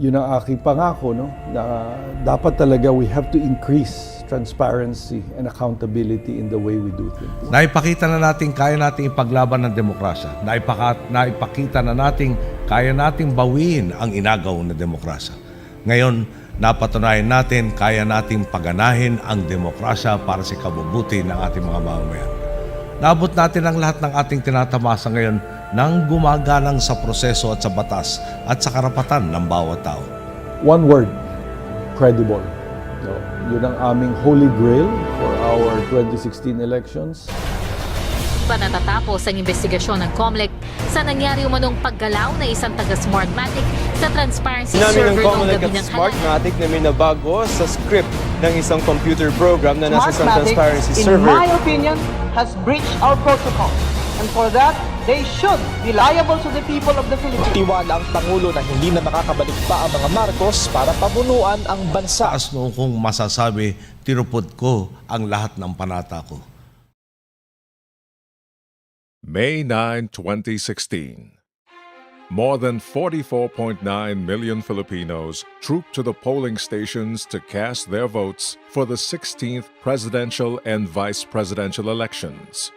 Yun ang aking pangako, no? Na dapat talaga we have to increase transparency and accountability in the way we do things. Naipakita na natin kaya nating ipaglaban ng demokrasya. Naipakita na natin kaya nating bawiin ang inagaw na demokrasya. Ngayon, napatunayan natin kaya nating paganahin ang demokrasya para sa kabubuti ng ating mga mamamayan. Naabot natin ang lahat ng ating tinatamasa ngayon ng gumagalang sa proseso at sa batas at sa karapatan ng bawat tao. One word, credible. No, yun ang aming holy grail for our 2016 elections. Pa natatapos ang investigasyon ng COMELEC sa nangyari umanong paggalaw na isang taga-Smartmatic sa transparency server ng noong COMELEC gabi at ng Smartmatic na may nabago sa script ng isang computer program na nasa isang Smartmatic, transparency in server. my opinion, has breached our protocol. And for that, they should be liable to the people of the Philippines. Tiwala ang Pangulo na hindi na makakabalik pa ang mga Marcos para pamunuan ang bansa. Taas noong kong masasabi, tinupod ko ang lahat ng panata ko. May 9, 2016. More than 44.9 million Filipinos trooped to the polling stations to cast their votes for the 16th presidential and vice presidential elections.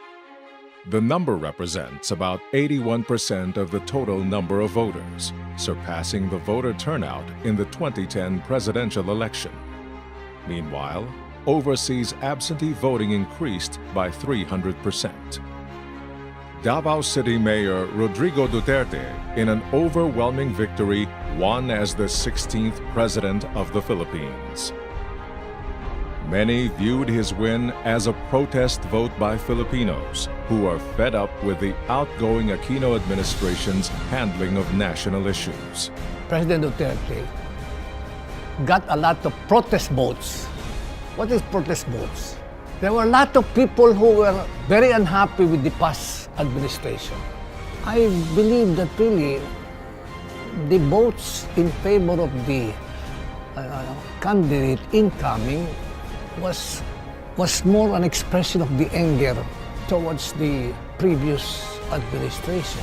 The number represents about 81% of the total number of voters, surpassing the voter turnout in the 2010 presidential election. Meanwhile, overseas absentee voting increased by 300%. Davao City Mayor Rodrigo Duterte, in an overwhelming victory, won as the 16th President of the Philippines. Many viewed his win as a protest vote by Filipinos who are fed up with the outgoing Aquino administration's handling of national issues. President Duterte got a lot of protest votes. What is protest votes? There were a lot of people who were very unhappy with the past administration. I believe that really the votes in favor of the candidate incoming was more an expression of the anger towards the previous administration.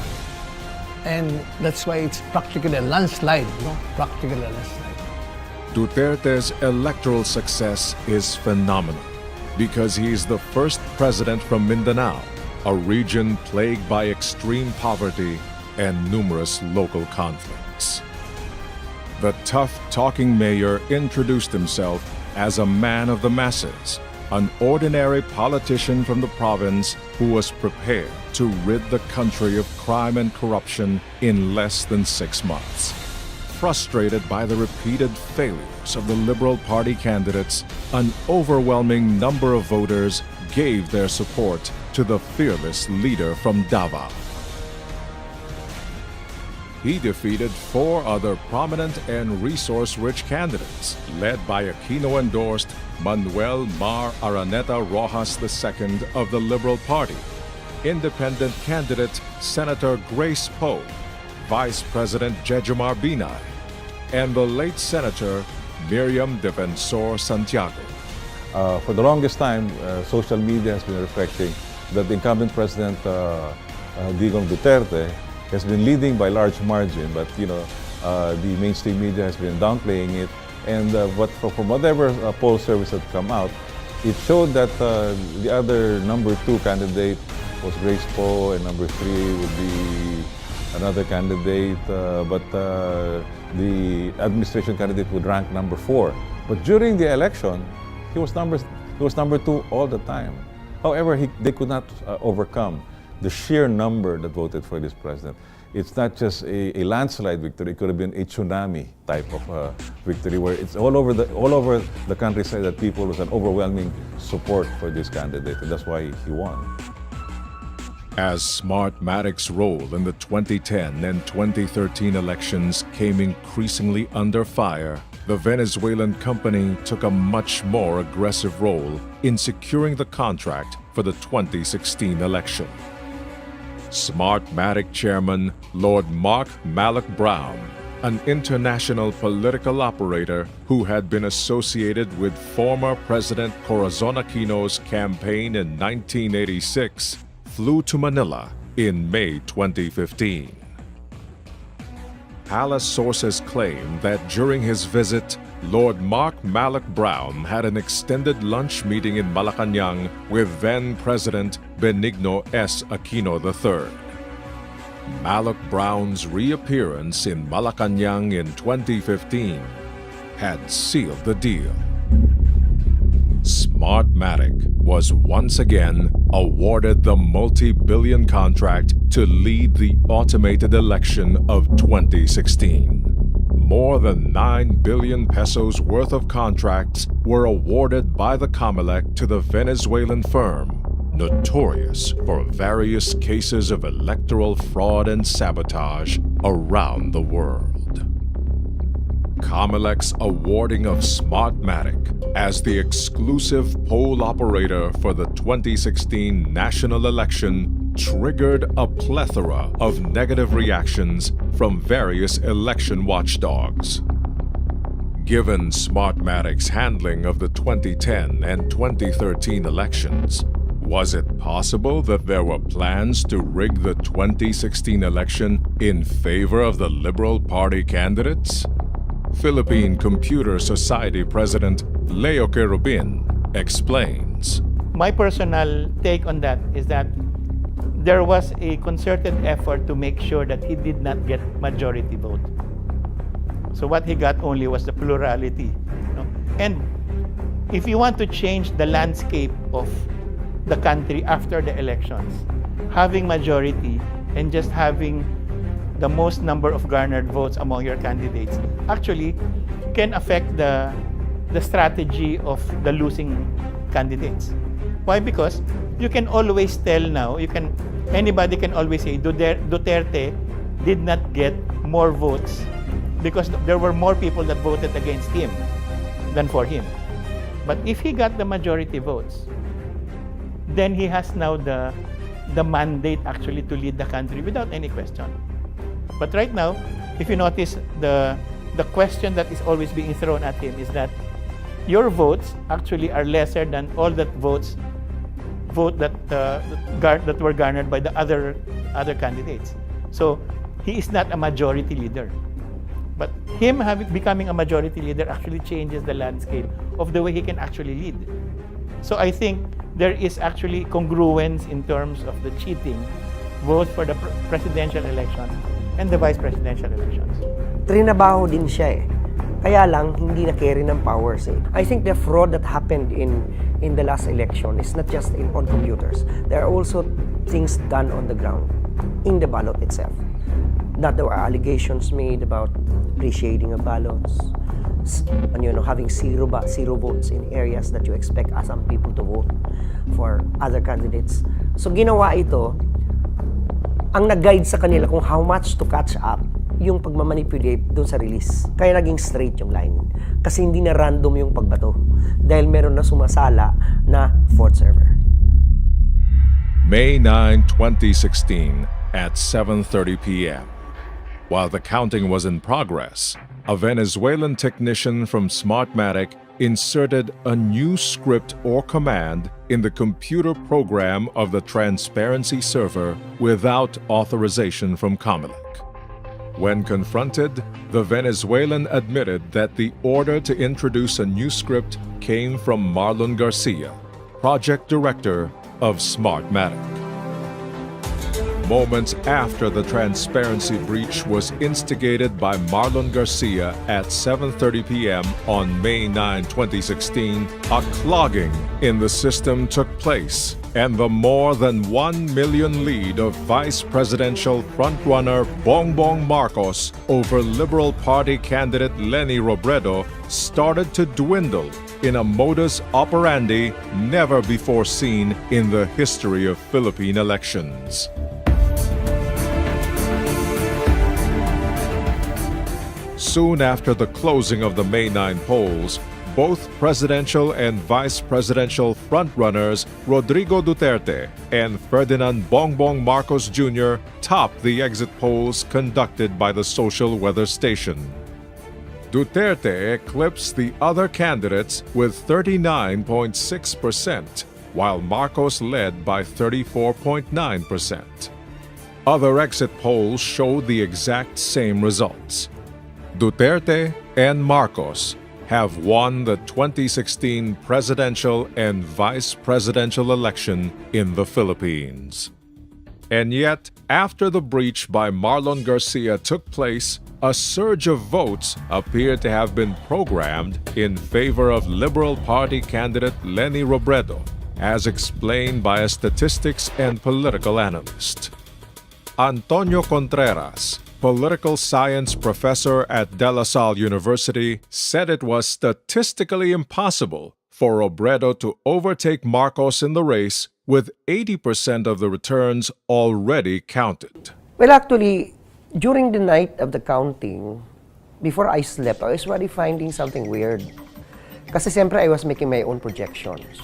And that's why it's practically a landslide, no? Practically a landslide. Duterte's electoral success is phenomenal because he is the first president from Mindanao, a region plagued by extreme poverty and numerous local conflicts. The tough-talking mayor introduced himself as a man of the masses, an ordinary politician from the province who was prepared to rid the country of crime and corruption in less than 6 months. Frustrated by the repeated failures of the Liberal Party candidates, an overwhelming number of voters gave their support to the fearless leader from Davao. He defeated 4 other prominent and resource-rich candidates, led by Aquino-endorsed Manuel Mar Araneta Rojas II of the Liberal Party, independent candidate Senator Grace Poe, Vice President Jejomar Binay, and the late Senator Miriam Defensor Santiago. For the longest time, social media has been reflecting that the incumbent President Digong Duterte has been leading by large margin, but the mainstream media has been downplaying it. And but from whatever poll service had come out, it showed that the other number 2 candidate was Grace Poe, and number 3 would be another candidate, but the administration candidate would rank number 4. But during the election, he was number 2 all the time. However, they could not overcome the sheer number that voted for this president. It's not just a landslide victory; it could have been a tsunami type of victory, where it's all over the countryside that people was an overwhelming support for this candidate, and that's why he won. As Smartmatic's role in the 2010 and 2013 elections came increasingly under fire, the Venezuelan company took a much more aggressive role in securing the contract for the 2016 election. Smartmatic chairman Lord Mark Malloch Brown, an international political operator who had been associated with former President Corazon Aquino's campaign in 1986, flew to Manila in May 2015. palace sources claim that during his visit, Lord Mark Malloch Brown had an extended lunch meeting in Malacanang with then-President Benigno S. Aquino III. Malloch Brown's reappearance in Malacanang in 2015 had sealed the deal. Smartmatic was once again awarded the multi-billion contract to lead the automated election of 2016. More than 9 billion pesos worth of contracts were awarded by the COMELEC to the Venezuelan firm, notorious for various cases of electoral fraud and sabotage around the world. COMELEC's awarding of Smartmatic as the exclusive poll operator for the 2016 national election triggered a plethora of negative reactions from various election watchdogs. Given Smartmatic's handling of the 2010 and 2013 elections, was it possible that there were plans to rig the 2016 election in favor of the Liberal Party candidates? Philippine Computer Society President Leo Querubin explains. My personal take on that is that there was a concerted effort to make sure that he did not get majority vote. So what he got only was the plurality. And if you want to change the landscape of the country after the elections, having majority and just having the most number of garnered votes among your candidates actually can affect the strategy of the losing candidates. Why? Because you can always tell now, anybody can always say Duterte did not get more votes because there were more people that voted against him than for him. But if he got the majority votes, then he has now the mandate actually to lead the country without any question. But right now, if you notice, the question that is always being thrown at him is that your votes actually are lesser than all that vote that were garnered by the other candidates. So he is not a majority leader. But him becoming a majority leader actually changes the landscape of the way he can actually lead. So I think there is actually congruence in terms of the cheating, both for the presidential election and the vice presidential elections. Trinabaho din siya eh. Kaya lang, hindi na-carry ng powers eh. I think the fraud that happened in the last election is not just on computers. There are also things done on the ground, in the ballot itself. That there were allegations made about reshading of ballots, and, having zero votes in areas that you expect some people to vote for other candidates. So ginawa ito, ang nag-guide sa kanila kung how much to catch up yung pagmamanipulate doon sa release. Kaya naging straight yung line. Kasi hindi na random yung pagbato. Dahil meron na sumasala na fourth server. May 9, 2016 at 7:30 p.m. While the counting was in progress, a Venezuelan technician from Smartmatic inserted a new script or command in the computer program of the transparency server without authorization from COMELEC. When confronted, the Venezuelan admitted that the order to introduce a new script came from Marlon Garcia, project director of Smartmatic. Moments after the transparency breach was instigated by Marlon Garcia at 7:30 p.m. on May 9, 2016, a clogging in the system took place, and the more than 1 million lead of Vice Presidential frontrunner Bongbong Marcos over Liberal Party candidate Leni Robredo started to dwindle in a modus operandi never before seen in the history of Philippine elections. Soon after the closing of the May 9 polls, both presidential and vice presidential frontrunners Rodrigo Duterte and Ferdinand Bongbong Marcos Jr. topped the exit polls conducted by the social weather station. Duterte eclipsed the other candidates with 39.6%, while Marcos led by 34.9%. Other exit polls showed the exact same results. Duterte and Marcos have won the 2016 presidential and vice presidential election in the Philippines. And yet, after the breach by Marlon Garcia took place, a surge of votes appeared to have been programmed in favor of Liberal Party candidate Leni Robredo, as explained by a statistics and political analyst. Antonio Contreras, political science professor at De La Salle University, said it was statistically impossible for Robredo to overtake Marcos in the race with 80% of the returns already counted. Well, actually, during the night of the counting, before I slept, I was already finding something weird. Kasi siyempre, I was making my own projections.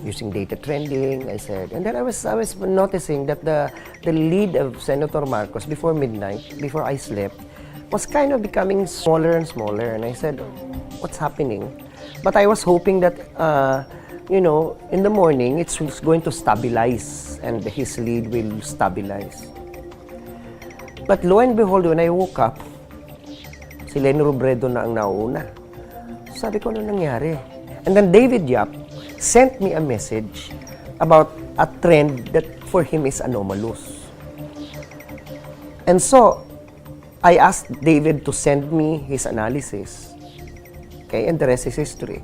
Using data trending, I said. And then I was noticing that the lead of Senator Marcos before midnight, before I slept, was kind of becoming smaller and smaller. And I said, what's happening? But I was hoping that, in the morning, it's going to stabilize and his lead will stabilize. But lo and behold, when I woke up, si Leni Robredo na ang nauna. Sabi ko, ano nangyari? And then David Yap sent me a message about a trend that for him is anomalous. And so, I asked David to send me his analysis. Okay, and the rest is history.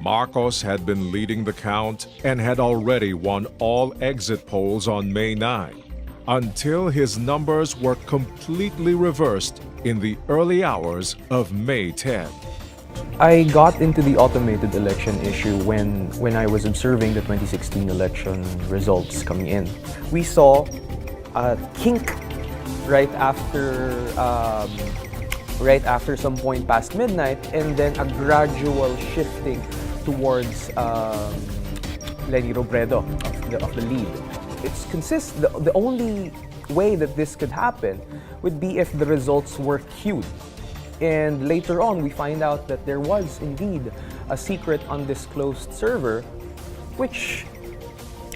Marcos had been leading the count and had already won all exit polls on May 9, until his numbers were completely reversed in the early hours of May 10. I got into the automated election issue when I was observing the 2016 election results coming in. We saw a kink right after some point past midnight, and then a gradual shifting towards Leni Robredo of the lead. The only way that this could happen would be if the results were queued. And later on, we find out that there was indeed a secret undisclosed server, which,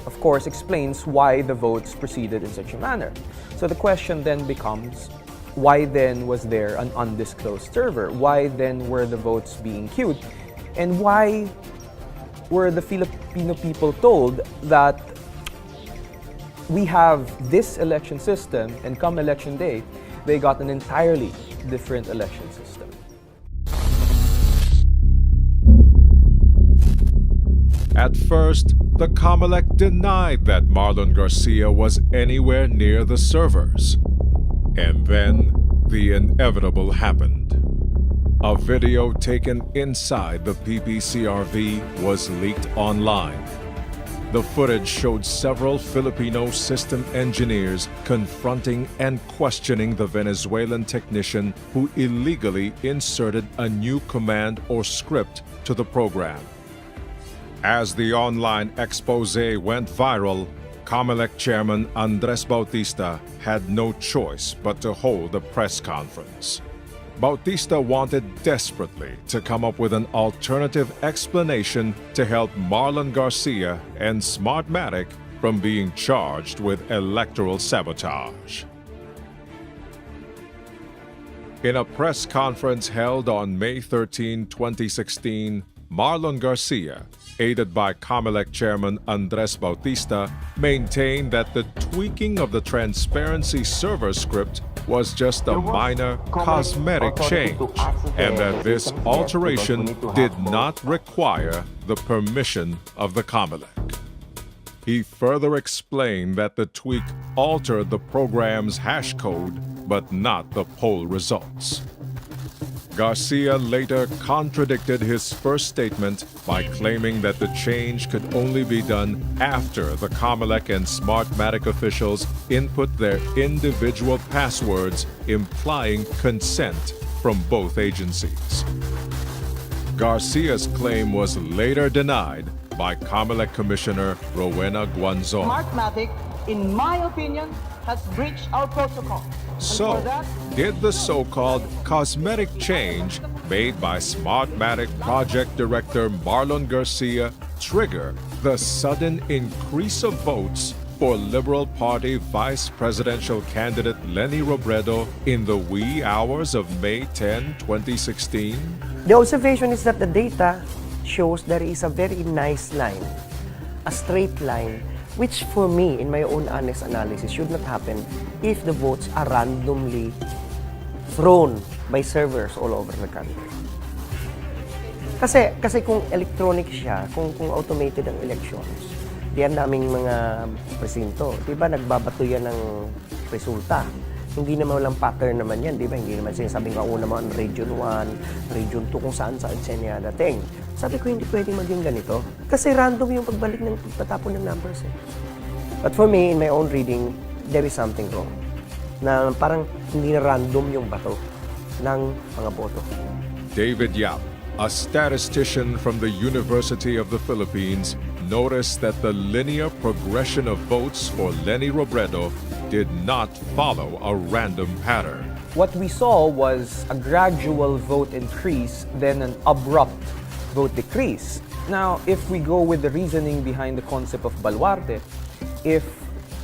of course, explains why the votes proceeded in such a manner. So the question then becomes, why then was there an undisclosed server? Why then were the votes being queued? And why were the Filipino people told that we have this election system, and come election day, they got an entirely different election system? At first, the COMELEC denied that Marlon Garcia was anywhere near the servers. And then, the inevitable happened. A video taken inside the PPCRV was leaked online. The footage showed several Filipino system engineers confronting and questioning the Venezuelan technician who illegally inserted a new command or script to the program. As the online expose went viral, COMELEC chairman Andres Bautista had no choice but to hold a press conference. Bautista wanted desperately to come up with an alternative explanation to help Marlon Garcia and Smartmatic from being charged with electoral sabotage. In a press conference held on May 13, 2016, Marlon Garcia, aided by COMELEC chairman Andres Bautista, maintained that the tweaking of the transparency server script was just a minor cosmetic change, and that this alteration did not require the permission of the COMELEC. He further explained that the tweak altered the program's hash code, but not the poll results. Garcia later contradicted his first statement by claiming that the change could only be done after the COMELEC and Smartmatic officials input their individual passwords, implying consent from both agencies. Garcia's claim was later denied by COMELEC Commissioner Rowena Guanzon. Smartmatic, in my opinion, has breached our protocol. So, did the so-called cosmetic change made by Smartmatic project director Marlon Garcia trigger the sudden increase of votes for Liberal Party Vice Presidential candidate Leni Robredo in the wee hours of May 10, 2016? The observation is that the data shows there is a very nice line, a straight line, which for me, in my own honest analysis, should not happen if the votes are randomly thrown by servers all over the country. Kasi kung electronic siya, kung automated ang elections, diyan naming mga presinto, di ba nagbabato yan ng resulta. Hindi naman walang pattern naman yan, di ba? Hindi naman sinasabing una mo ang Region 1, Region 2, kung saan siya dating. Sabi ko, hindi pwedeng maging ganito. Kasi random yung pagbalik ng pagtatapon ng numbers eh. But for me, in my own reading, there is something wrong. Na parang hindi na random yung bato ng mga boto. David Yap, a statistician from the University of the Philippines, noticed that the linear progression of votes for Leni Robredo did not follow a random pattern. What we saw was a gradual vote increase, then an abrupt vote decrease. Now, if we go with the reasoning behind the concept of Baluarte, if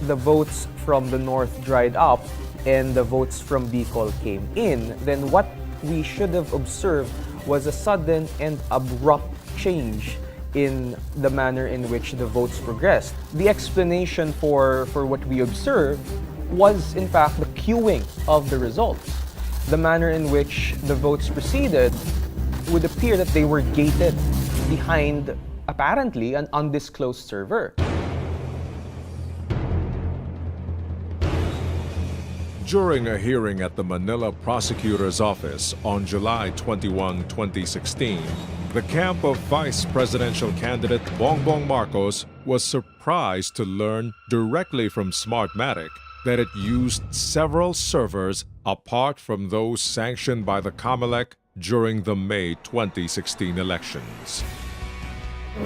the votes from the north dried up and the votes from Bicol came in, then what we should have observed was a sudden and abrupt change in the manner in which the votes progressed. The explanation for what we observed was, in fact, the queuing of the results. The manner in which the votes proceeded would appear that they were gated behind, apparently, an undisclosed server. During a hearing at the Manila Prosecutor's Office on July 21, 2016, the camp of Vice Presidential candidate Bongbong Marcos was surprised to learn directly from Smartmatic that it used several servers apart from those sanctioned by the COMELEC during the May 2016 elections.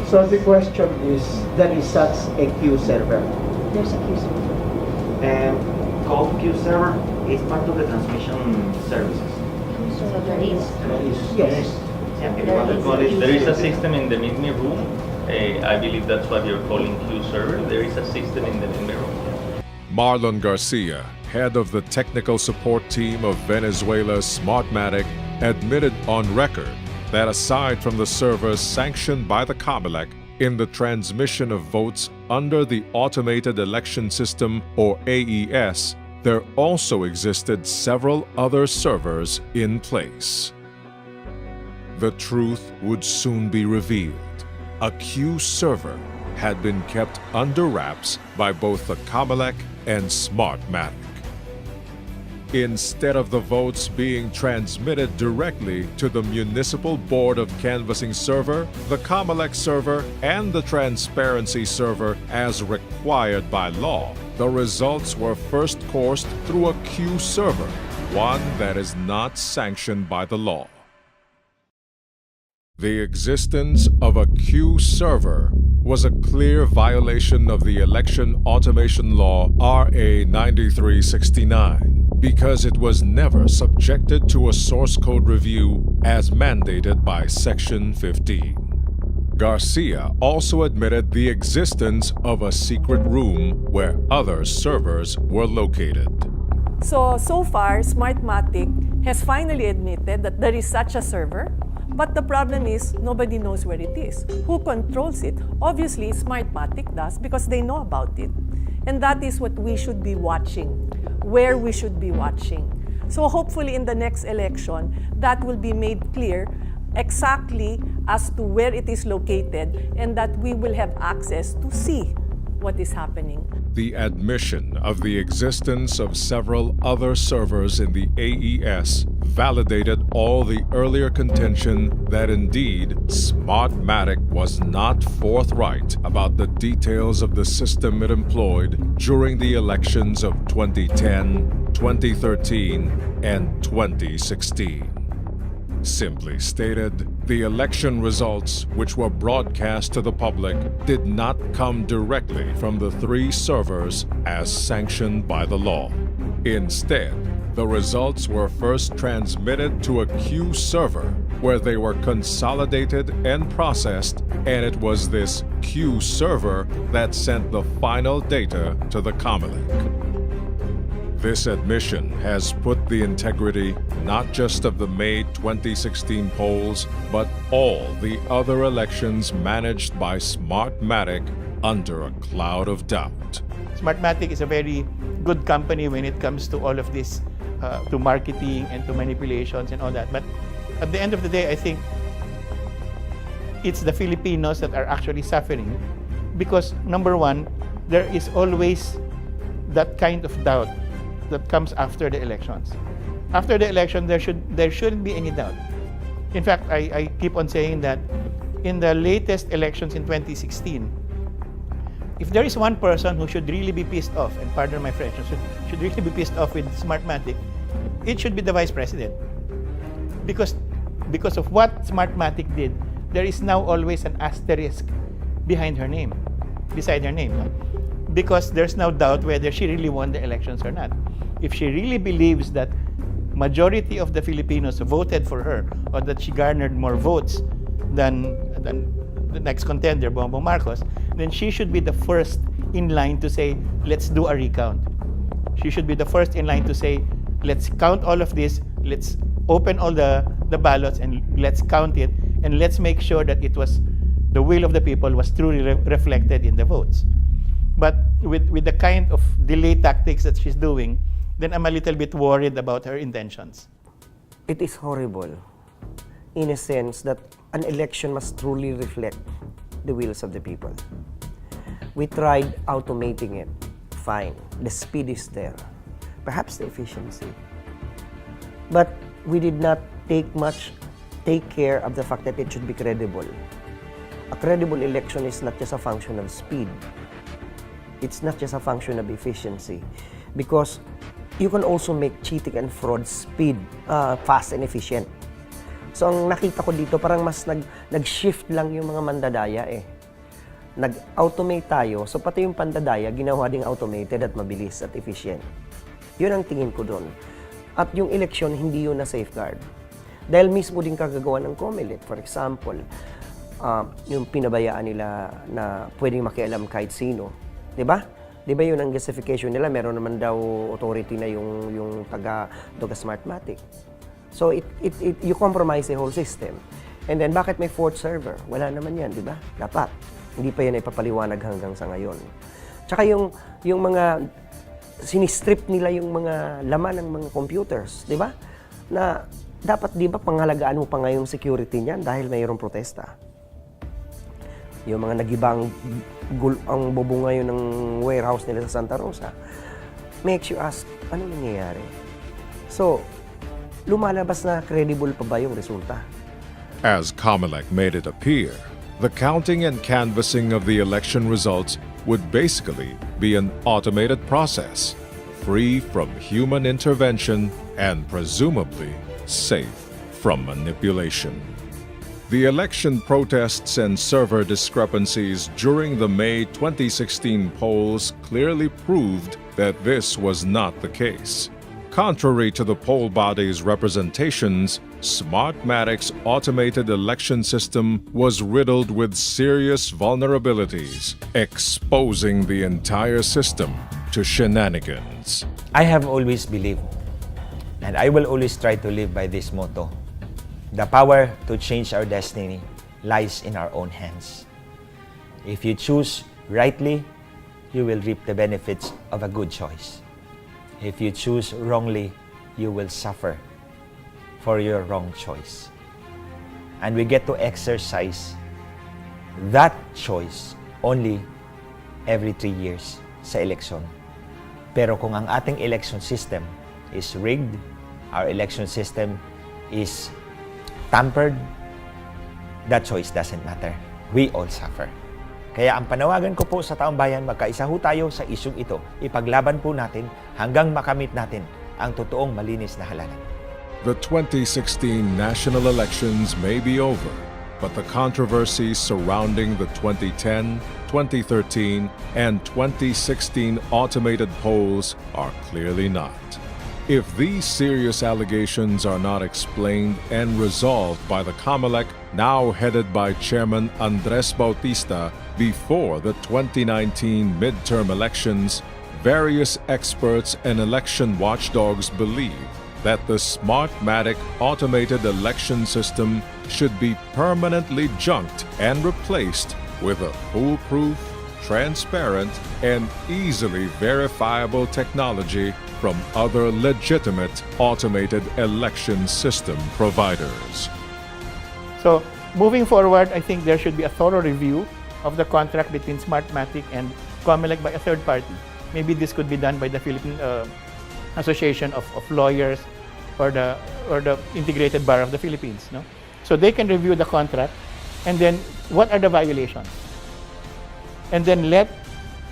So the question is, there is such a queue server. There's a queue server. And called queue server is part of the transmission services. So there is. Yes. There is a system in the MIDME room. I believe that's what you're calling queue server. There is a system in the MIDME room. Marlon Garcia, head of the technical support team of Venezuela's Smartmatic, admitted on record that aside from the servers sanctioned by the COMELEC in the transmission of votes under the Automated Election System, or AES, there also existed several other servers in place. The truth would soon be revealed. A queue server had been kept under wraps by both the COMELEC and Smartmatic. Instead of the votes being transmitted directly to the Municipal Board of Canvassing server, the COMELEC server, and the Transparency server as required by law, the results were first coursed through a queue server, one that is not sanctioned by the law. The existence of a queue server was a clear violation of the Election Automation Law RA 9369 because it was never subjected to a source code review as mandated by Section 15. Garcia also admitted the existence of a secret room where other servers were located. So far, Smartmatic has finally admitted that there is such a server. But the problem is, nobody knows where it is. Who controls it? Obviously, Smartmatic does because they know about it. And that is what we should be watching, where we should be watching. So hopefully in the next election, that will be made clear exactly as to where it is located and that we will have access to see what is happening. The admission of the existence of several other servers in the AES validated all the earlier contention that indeed Smartmatic was not forthright about the details of the system it employed during the elections of 2010, 2013, and 2016. Simply stated, the election results, which were broadcast to the public, did not come directly from the three servers as sanctioned by the law. Instead, The results were first transmitted to a queue server where they were consolidated and processed, and it was this queue server that sent the final data to the COMELEC. This admission has put the integrity not just of the May 2016 polls, but all the other elections managed by Smartmatic under a cloud of doubt. Smartmatic is a very good company when it comes to all of this, to marketing and to manipulations and all that. But at the end of the day, I think it's the Filipinos that are actually suffering because, number one, there is always that kind of doubt that comes after the elections. After the election, there shouldn't be any doubt. In fact, I keep on saying that in the latest elections in 2016, if there is one person who should really be pissed off, and pardon my French, should really be pissed off with Smartmatic, it should be the Vice President. Because of what Smartmatic did, there is now always an asterisk beside her name. No? Because there's no doubt whether she really won the elections or not. If she really believes that majority of the Filipinos voted for her or that she garnered more votes than the next contender, Bongbong Marcos, then she should be the first in line to say, let's do a recount. She should be the first in line to say, let's count all of this, let's open all the ballots and let's count it, and let's make sure that it was the will of the people was truly reflected in the votes. But with the kind of delay tactics that she's doing, then I'm a little bit worried about her intentions. It is horrible in a sense that an election must truly reflect the wills of the people. We tried automating it. Fine. The speed is there. Perhaps the efficiency. But we did not take care of the fact that it should be credible. A credible election is not just a function of speed. It's not just a function of efficiency. Because you can also make cheating and fraud fast and efficient. So ang nakita ko dito, parang mas nag-shift lang yung mga mandadaya eh. Nag-automate tayo, so pati yung pandadaya, ginawa ding automated at mabilis at efficient. Yun ang tingin ko doon. At yung eleksyon, hindi yun na safeguard. Dahil mismo din kagagawa ng COMELEC. For example, yung pinabayaan nila na pwedeng makialam kahit sino. Diba? Diba yun ang justification nila? Meron naman daw authority na yung taga Smartmatic. So you compromise the whole system. And then bakit may fourth server? Wala naman yan, di ba? Dapat. Hindi pa yan ipapaliwanag hanggang sa ngayon. Tsaka yung mga sinistrip nila yung mga laman ng mga computers, di ba? Na dapat di ba pangalagaan mo pa ngayong security niyan dahil mayroong protesta. Yung mga nagibang ang bobo ngayon ng warehouse nila sa Santa Rosa, makes you ask, ano nangyayari? So, lumalabas na credible pa ba yung resulta? As COMELEC made it appear, the counting and canvassing of the election results would basically be an automated process, free from human intervention and presumably safe from manipulation. The election protests and server discrepancies during the May 2016 polls clearly proved that this was not the case. Contrary to the poll body's representations, Smartmatic's automated election system was riddled with serious vulnerabilities, exposing the entire system to shenanigans. I have always believed, and I will always try to live by this motto: the power to change our destiny lies in our own hands. If you choose rightly, you will reap the benefits of a good choice. If you choose wrongly, you will suffer for your wrong choice. And we get to exercise that choice only every 3 years sa eleksyon. Pero kung ang ating election system is rigged, our election system is tampered, that choice doesn't matter. We all suffer. Kaya ang panawagan ko po sa taong bayan, magkaisa ho tayo sa isyung ito. Ipaglaban po natin hanggang makamit natin ang totoong malinis na halalan. The 2016 national elections may be over, but the controversies surrounding the 2010, 2013, and 2016 automated polls are clearly not. If these serious allegations are not explained and resolved by the COMELEC, now headed by Chairman Andres Bautista, before the 2019 midterm elections, various experts and election watchdogs believe that the Smartmatic automated election system should be permanently junked and replaced with a foolproof, transparent, and easily verifiable technology from other legitimate automated election system providers. So, moving forward, I think there should be a thorough review of the contract between Smartmatic and COMELEC by a third party. Maybe this could be done by the Philippine Association of Lawyers or the Integrated Bar of the Philippines. No? So they can review the contract, and then what are the violations? And then let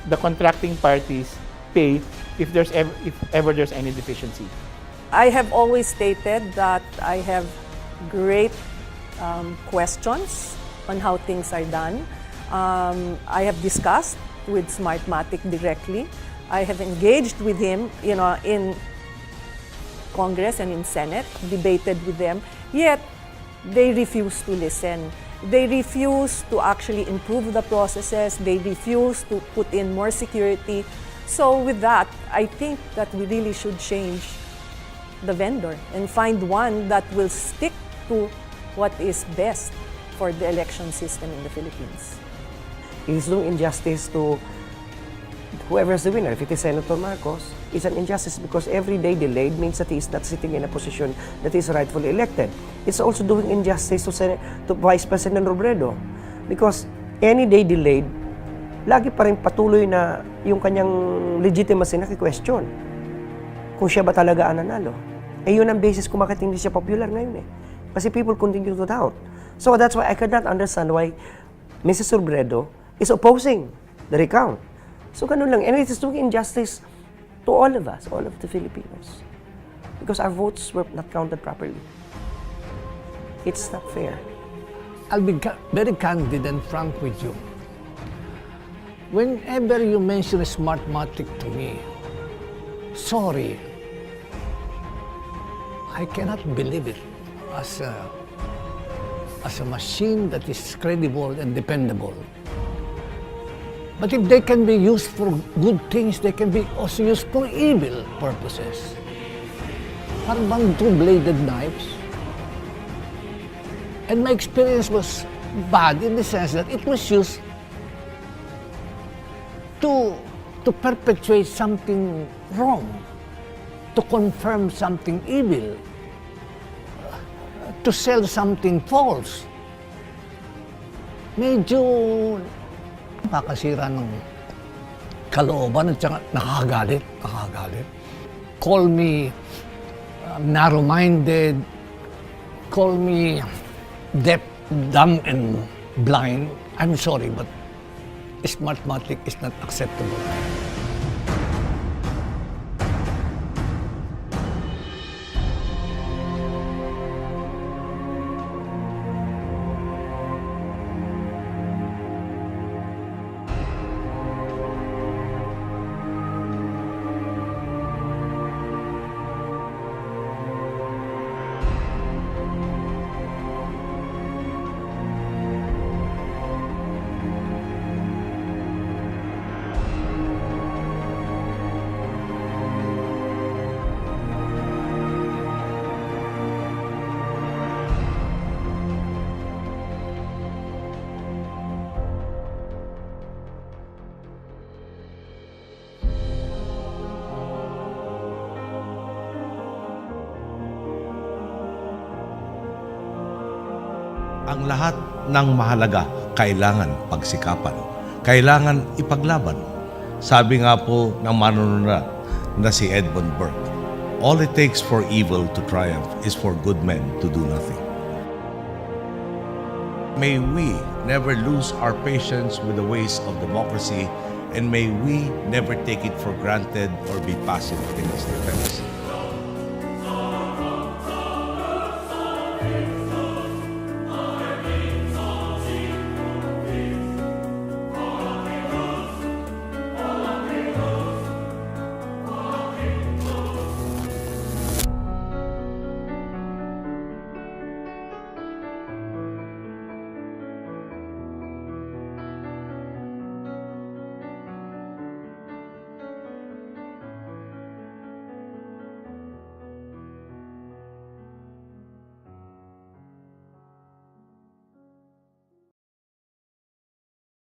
the contracting parties pay if ever there's any deficiency. I have always stated that I have great questions on how things are done. I have discussed with Smartmatic directly. I have engaged with him, in Congress and in Senate, debated with them, yet they refuse to listen. They refuse to actually improve the processes. They refuse to put in more security. So with that, I think that we really should change the vendor and find one that will stick to what is best for the election system in the Philippines. It is doing injustice to whoever is the winner. If it is Senator Marcos, it's an injustice because every day delayed means that he is not sitting in a position that is rightfully elected. It's also doing injustice to Vice President Robredo because any day delayed, lagi pa rin patuloy na yung kanyang legitimacy na question. Kung siya ba talaga ang nanalo. Eh yun ang basis kung bakit hindi siya popular ngayon eh. Kasi people continue to doubt. So that's why I could not understand why Mrs. Robredo is opposing the recount. So ganun lang. And it is doing injustice to all of us, all of the Filipinos. Because our votes were not counted properly. It's not fair. I'll be very candid and frank with you. Whenever you mention Smartmatic to me, sorry, I cannot believe it as a machine that is credible and dependable. But if they can be used for good things, they can be also used for evil purposes. Parang bang two-bladed knives. And my experience was bad in the sense that it was used to perpetuate something wrong, to confirm something evil, to sell something false. Medyo nakakasira ng kalooban at saka nakakagalit. Call me narrow-minded, call me deaf, dumb, and blind. I'm sorry, but Smartmatic is not acceptable. Ang lahat ng mahalaga kailangan pagsikapan. Kailangan ipaglaban. Sabi nga po ng manunulat na si Edmund Burke, all it takes for evil to triumph is for good men to do nothing. May we never lose our patience with the ways of democracy, and may we never take it for granted or be passive in its defense.